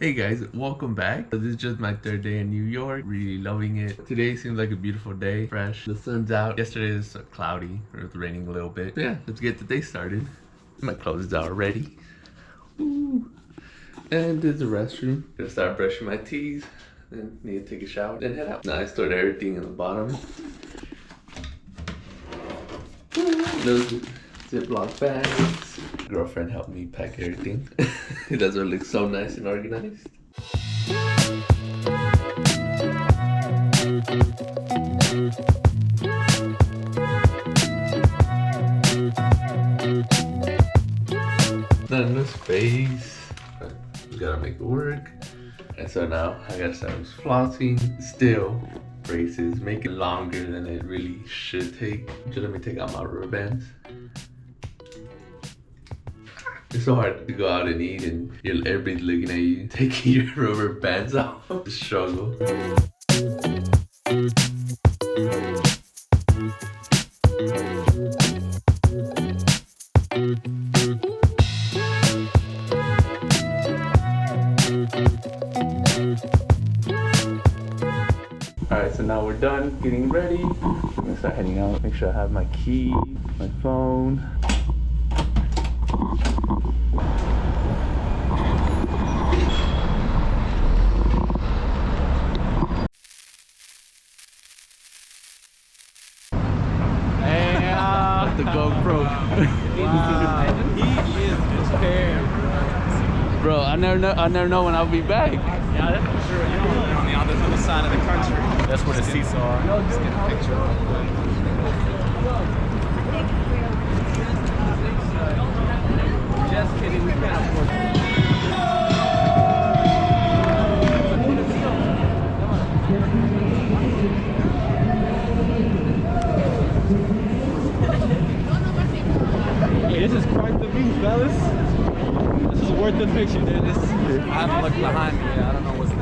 Hey guys, welcome back. This is just my third day in New York. Really loving it. Today seems like a beautiful day, fresh. The sun's out. Yesterday was cloudy. It was raining a little bit. But yeah, let's get the day started. My clothes are ready. Ooh. And there's the restroom. Gonna start brushing my teeth. Then need to take a shower. Then head out. Now I stored everything in the bottom. Those Ziploc bags. Girlfriend helped me pack everything. That's what looks so nice and organized. Not enough space, but we gotta make it work. And so now I gotta start with flossing. Still, braces make it longer than it really should take. Just let me take out my rubber bands. It's so hard to go out and eat and everybody's looking at you, taking your rubber bands off. The struggle. Alright, so now we're done getting ready. I'm gonna start heading out. Make sure I have my key, my phone. The GoPro. Wow. He is prepared. Bro, I never know when I'll be back. Yeah, that's for sure. You know, on the other side of the country. That's where the seats are. Just get a picture real quick. Just kidding, we can't afford it. Hey, this is quite the view, fellas. This is worth the picture, dude. I haven't looked behind me yet. I don't know what's there.